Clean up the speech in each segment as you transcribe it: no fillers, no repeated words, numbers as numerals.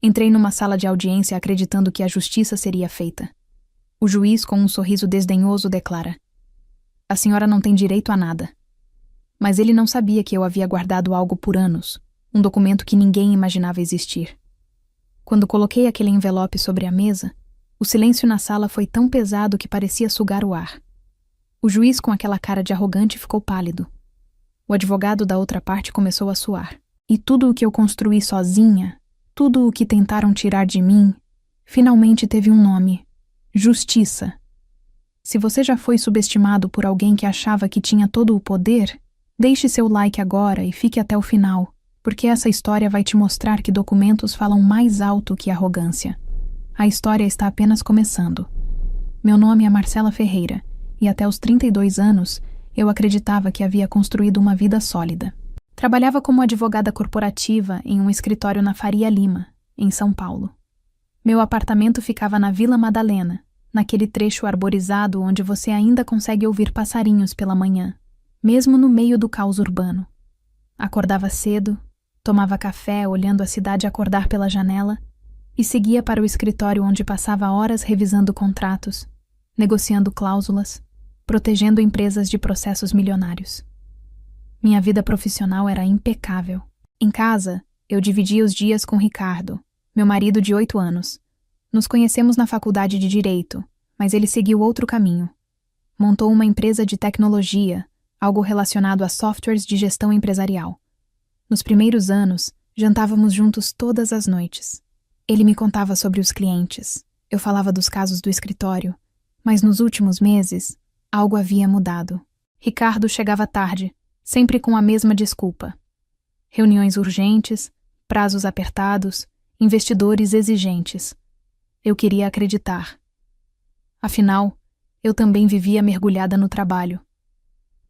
Entrei numa sala de audiência acreditando que a justiça seria feita. O juiz, com um sorriso desdenhoso, declara: "A senhora não tem direito a nada." Mas ele não sabia que eu havia guardado algo por anos, um documento que ninguém imaginava existir. Quando coloquei aquele envelope sobre a mesa, o silêncio na sala foi tão pesado que parecia sugar o ar. O juiz, com aquela cara de arrogante, ficou pálido. O advogado da outra parte começou a suar. E tudo o que eu construí sozinha, tudo o que tentaram tirar de mim, finalmente teve um nome: justiça. Se você já foi subestimado por alguém que achava que tinha todo o poder, deixe seu like agora e fique até o final, porque essa história vai te mostrar que documentos falam mais alto que arrogância. A história está apenas começando. Meu nome é Marcela Ferreira, e até os 32 anos, eu acreditava que havia construído uma vida sólida. Trabalhava como advogada corporativa em um escritório na Faria Lima, em São Paulo. Meu apartamento ficava na Vila Madalena, naquele trecho arborizado onde você ainda consegue ouvir passarinhos pela manhã, mesmo no meio do caos urbano. Acordava cedo, tomava café olhando a cidade acordar pela janela e seguia para o escritório onde passava horas revisando contratos, negociando cláusulas, protegendo empresas de processos milionários. Minha vida profissional era impecável. Em casa, eu dividia os dias com Ricardo, meu marido de 8 anos. Nos conhecemos na faculdade de Direito, mas ele seguiu outro caminho. Montou uma empresa de tecnologia, algo relacionado a softwares de gestão empresarial. Nos primeiros anos, jantávamos juntos todas as noites. Ele me contava sobre os clientes, eu falava dos casos do escritório, mas nos últimos meses, algo havia mudado. Ricardo chegava tarde, sempre com a mesma desculpa. Reuniões urgentes, prazos apertados, investidores exigentes. Eu queria acreditar. Afinal, eu também vivia mergulhada no trabalho.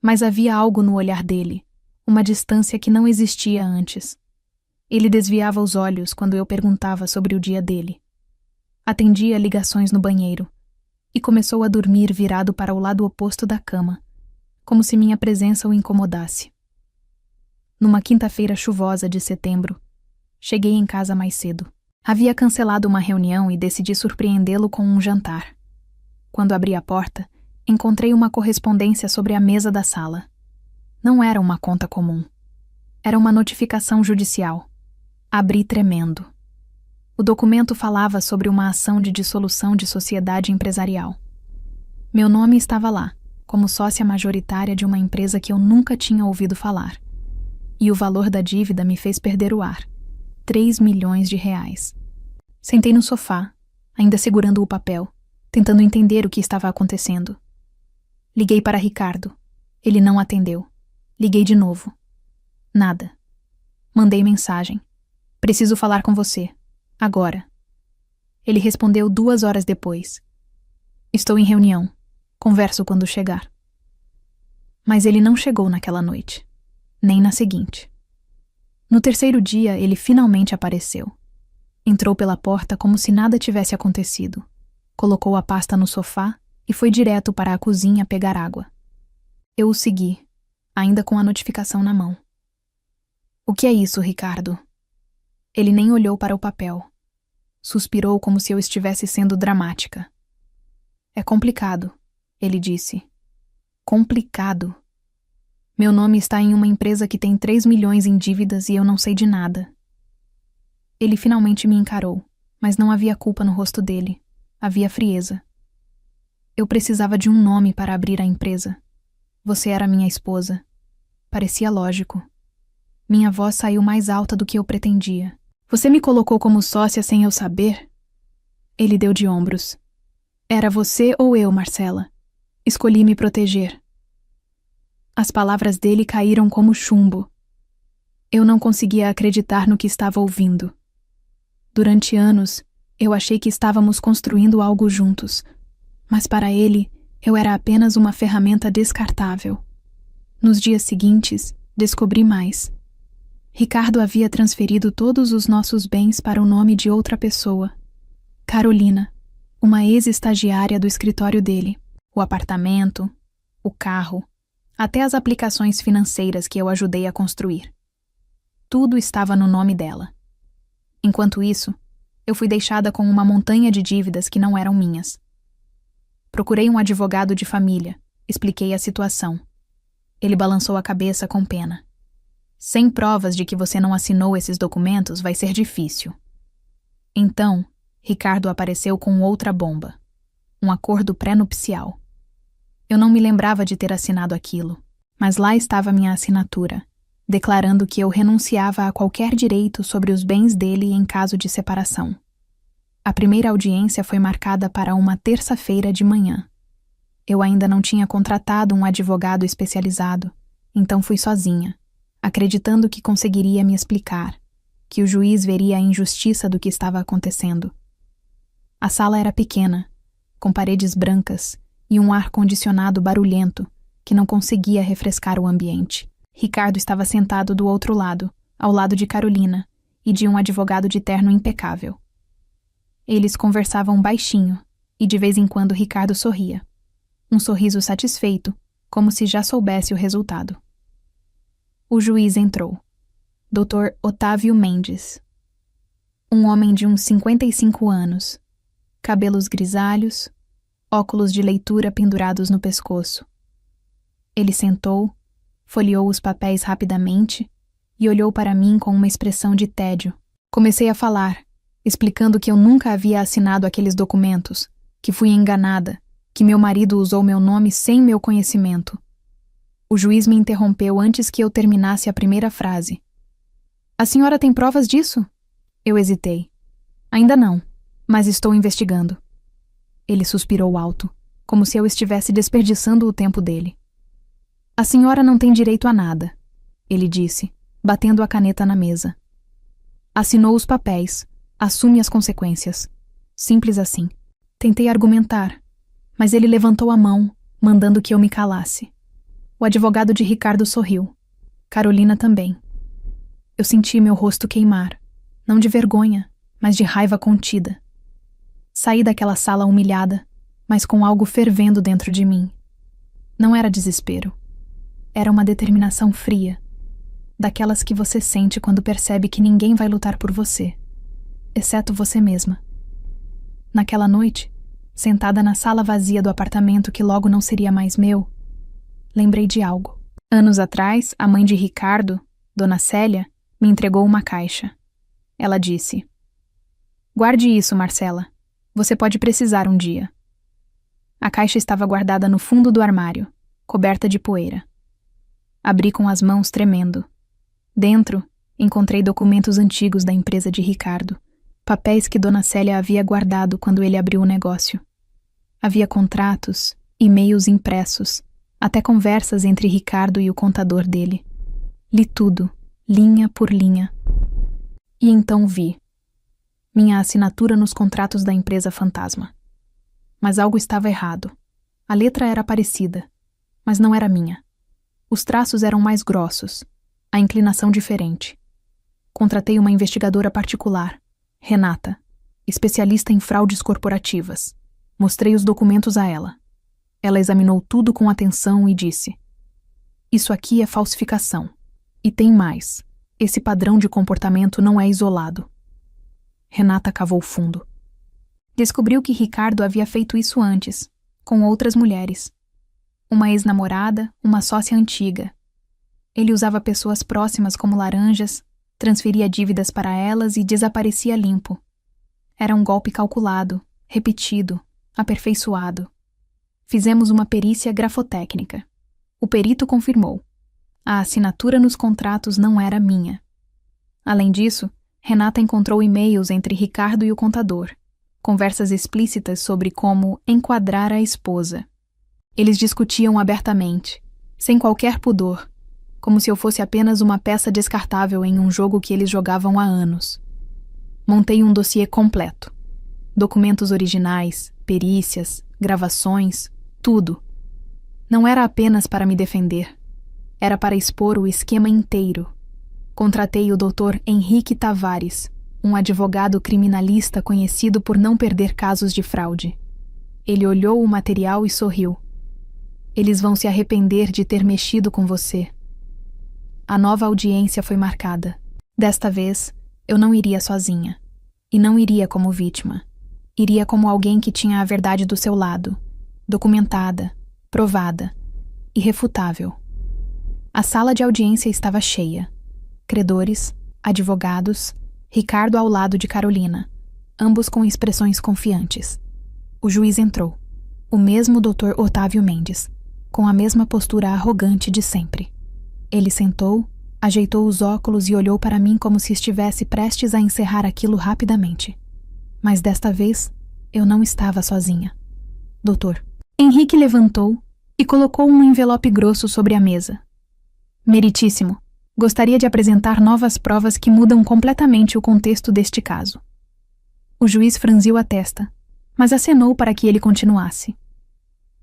Mas havia algo no olhar dele, uma distância que não existia antes. Ele desviava os olhos quando eu perguntava sobre o dia dele. Atendia ligações no banheiro e começou a dormir virado para o lado oposto da cama, como se minha presença o incomodasse. Numa quinta-feira chuvosa de setembro, cheguei em casa mais cedo. Havia cancelado uma reunião e decidi surpreendê-lo com um jantar. Quando abri a porta, encontrei uma correspondência sobre a mesa da sala. Não era uma conta comum. Era uma notificação judicial. Abri tremendo. O documento falava sobre uma ação de dissolução de sociedade empresarial. Meu nome estava lá, como sócia majoritária de uma empresa que eu nunca tinha ouvido falar. E o valor da dívida me fez perder o ar. 3 milhões de reais. Sentei no sofá, ainda segurando o papel, tentando entender o que estava acontecendo. Liguei para Ricardo. Ele não atendeu. Liguei de novo. Nada. Mandei mensagem. Preciso falar com você. Agora. Ele respondeu 2 horas depois. Estou em reunião. Converso quando chegar. Mas ele não chegou naquela noite. Nem na seguinte. No terceiro dia, ele finalmente apareceu. Entrou pela porta como se nada tivesse acontecido. Colocou a pasta no sofá e foi direto para a cozinha pegar água. Eu o segui, ainda com a notificação na mão. O que é isso, Ricardo? Ele nem olhou para o papel. Suspirou como se eu estivesse sendo dramática. É complicado, ele disse. Complicado. Meu nome está em uma empresa que tem 3 milhões em dívidas e eu não sei de nada. Ele finalmente me encarou, mas não havia culpa no rosto dele. Havia frieza. Eu precisava de um nome para abrir a empresa. Você era minha esposa. Parecia lógico. Minha voz saiu mais alta do que eu pretendia. Você me colocou como sócia sem eu saber? Ele deu de ombros. Era você ou eu, Marcela. Escolhi me proteger. As palavras dele caíram como chumbo. Eu não conseguia acreditar no que estava ouvindo. Durante anos, eu achei que estávamos construindo algo juntos, mas para ele, eu era apenas uma ferramenta descartável. Nos dias seguintes, descobri mais. Ricardo havia transferido todos os nossos bens para o nome de outra pessoa. Carolina, uma ex-estagiária do escritório dele. O apartamento, o carro, até as aplicações financeiras que eu ajudei a construir. Tudo estava no nome dela. Enquanto isso, Eu fui deixada com uma montanha de dívidas que não eram minhas. Procurei um advogado de família, expliquei a situação. Ele balançou a cabeça com pena. Sem provas de que você não assinou esses documentos, vai ser difícil. Então, Ricardo apareceu com outra bomba. Um acordo pré-nupcial. Eu não me lembrava de ter assinado aquilo, mas lá estava minha assinatura, declarando que eu renunciava a qualquer direito sobre os bens dele em caso de separação. A primeira audiência foi marcada para uma terça-feira de manhã. Eu ainda não tinha contratado um advogado especializado, então fui sozinha, acreditando que conseguiria me explicar, que o juiz veria a injustiça do que estava acontecendo. A sala era pequena, com paredes brancas e um ar-condicionado barulhento que não conseguia refrescar o ambiente. Ricardo estava sentado do outro lado, ao lado de Carolina e de um advogado de terno impecável. Eles conversavam baixinho e de vez em quando Ricardo sorria. Um sorriso satisfeito, como se já soubesse o resultado. O juiz entrou. Dr. Otávio Mendes. Um homem de uns 55 anos. Cabelos grisalhos, óculos de leitura pendurados no pescoço. Ele sentou, folheou os papéis rapidamente e olhou para mim com uma expressão de tédio. Comecei a falar, explicando que eu nunca havia assinado aqueles documentos, que fui enganada, que meu marido usou meu nome sem meu conhecimento. O juiz me interrompeu antes que eu terminasse a primeira frase. A senhora tem provas disso? Eu hesitei. Ainda não, mas estou investigando. Ele suspirou alto, como se eu estivesse desperdiçando o tempo dele. A senhora não tem direito a nada, ele disse, batendo a caneta na mesa. Assinou os papéis, assume as consequências. Simples assim. Tentei argumentar, mas ele levantou a mão, mandando que eu me calasse. O advogado de Ricardo sorriu. Carolina também. Eu senti meu rosto queimar, não de vergonha, mas de raiva contida. Saí daquela sala humilhada, mas com algo fervendo dentro de mim. Não era desespero. Era uma determinação fria, daquelas que você sente quando percebe que ninguém vai lutar por você, exceto você mesma. Naquela noite, sentada na sala vazia do apartamento que logo não seria mais meu, lembrei de algo. Anos atrás, a mãe de Ricardo, Dona Célia, me entregou uma caixa. Ela disse: "Guarde isso, Marcela. Você pode precisar um dia." A caixa estava guardada no fundo do armário, coberta de poeira. Abri com as mãos tremendo. Dentro, encontrei documentos antigos da empresa de Ricardo, papéis que Dona Célia havia guardado quando ele abriu o negócio. Havia contratos, e-mails impressos, até conversas entre Ricardo e o contador dele. Li tudo, linha por linha. E então vi. Minha assinatura nos contratos da empresa fantasma. Mas algo estava errado. A letra era parecida, mas não era minha. Os traços eram mais grossos, a inclinação diferente. Contratei uma investigadora particular, Renata, especialista em fraudes corporativas. Mostrei os documentos a ela. Ela examinou tudo com atenção e disse: "Isso aqui é falsificação. E tem mais. Esse padrão de comportamento não é isolado." Renata cavou fundo. Descobriu que Ricardo havia feito isso antes, com outras mulheres. Uma ex-namorada, uma sócia antiga. Ele usava pessoas próximas como laranjas, transferia dívidas para elas e desaparecia limpo. Era um golpe calculado, repetido, aperfeiçoado. Fizemos uma perícia grafotécnica. O perito confirmou. A assinatura nos contratos não era minha. Além disso, Renata encontrou e-mails entre Ricardo e o contador, conversas explícitas sobre como enquadrar a esposa. Eles discutiam abertamente, sem qualquer pudor, como se eu fosse apenas uma peça descartável em um jogo que eles jogavam há anos. Montei um dossiê completo. Documentos originais, perícias, gravações, tudo. Não era apenas para me defender. Era para expor o esquema inteiro. Contratei o Dr. Henrique Tavares, um advogado criminalista conhecido por não perder casos de fraude. Ele olhou o material e sorriu. "Eles vão se arrepender de ter mexido com você." A nova audiência foi marcada. Desta vez, eu não iria sozinha. E não iria como vítima. Iria como alguém que tinha a verdade do seu lado, documentada, provada, irrefutável. A sala de audiência estava cheia. Credores, advogados, Ricardo ao lado de Carolina, ambos com expressões confiantes. O juiz entrou. O mesmo Dr. Otávio Mendes, com a mesma postura arrogante de sempre. Ele sentou, ajeitou os óculos e olhou para mim como se estivesse prestes a encerrar aquilo rapidamente. Mas desta vez, eu não estava sozinha. Doutor. Henrique levantou e colocou um envelope grosso sobre a mesa. Meritíssimo, gostaria de apresentar novas provas que mudam completamente o contexto deste caso. O juiz franziu a testa, mas acenou para que ele continuasse.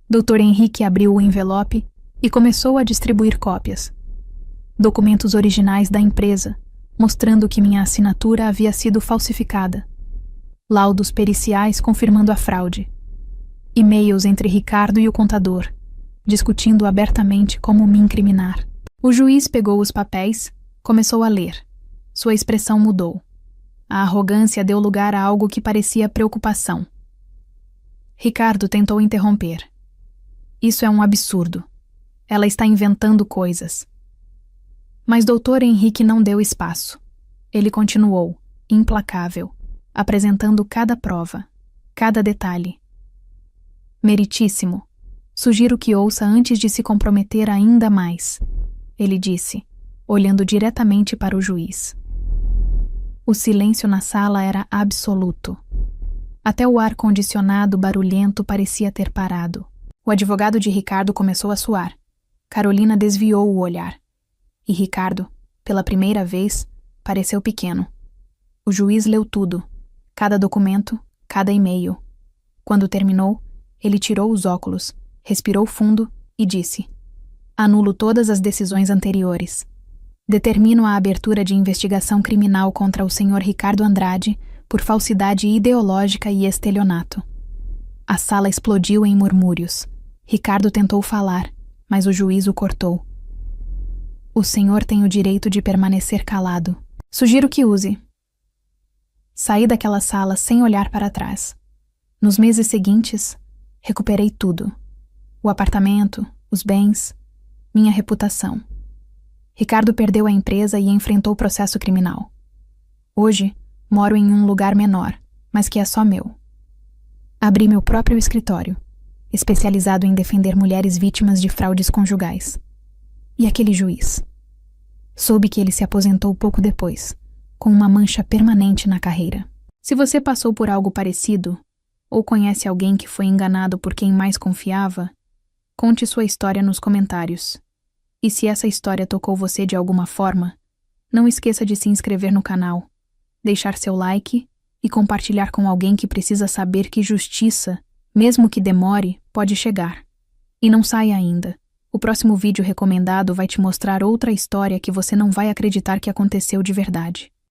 Dr. Henrique abriu o envelope e começou a distribuir cópias. Documentos originais da empresa, mostrando que minha assinatura havia sido falsificada. Laudos periciais confirmando a fraude. E-mails entre Ricardo e o contador, discutindo abertamente como me incriminar. O juiz pegou os papéis, começou a ler. Sua expressão mudou. A arrogância deu lugar a algo que parecia preocupação. Ricardo tentou interromper. Isso é um absurdo. Ela está inventando coisas. Mas Dr. Henrique não deu espaço. Ele continuou, implacável, apresentando cada prova, cada detalhe. Meritíssimo, sugiro que ouça antes de se comprometer ainda mais, ele disse, olhando diretamente para o juiz. O silêncio na sala era absoluto. Até o ar-condicionado barulhento parecia ter parado. O advogado de Ricardo começou a suar. Carolina desviou o olhar. E Ricardo, pela primeira vez, pareceu pequeno. O juiz leu tudo, cada documento, cada e-mail. Quando terminou, ele tirou os óculos, respirou fundo e disse: anulo todas as decisões anteriores. Determino a abertura de investigação criminal contra o Sr. Ricardo Andrade por falsidade ideológica e estelionato. A sala explodiu em murmúrios. Ricardo tentou falar, mas o juiz o cortou. O senhor tem o direito de permanecer calado. Sugiro que use. Saí daquela sala sem olhar para trás. Nos meses seguintes, recuperei tudo. O apartamento, os bens, minha reputação. Ricardo perdeu a empresa e enfrentou o processo criminal. Hoje, moro em um lugar menor, mas que é só meu. Abri meu próprio escritório, especializado em defender mulheres vítimas de fraudes conjugais. E aquele juiz? Soube que ele se aposentou pouco depois, com uma mancha permanente na carreira. Se você passou por algo parecido, ou conhece alguém que foi enganado por quem mais confiava, conte sua história nos comentários. E se essa história tocou você de alguma forma, não esqueça de se inscrever no canal, deixar seu like e compartilhar com alguém que precisa saber que justiça, mesmo que demore, pode chegar. E não saia ainda. O próximo vídeo recomendado vai te mostrar outra história que você não vai acreditar que aconteceu de verdade.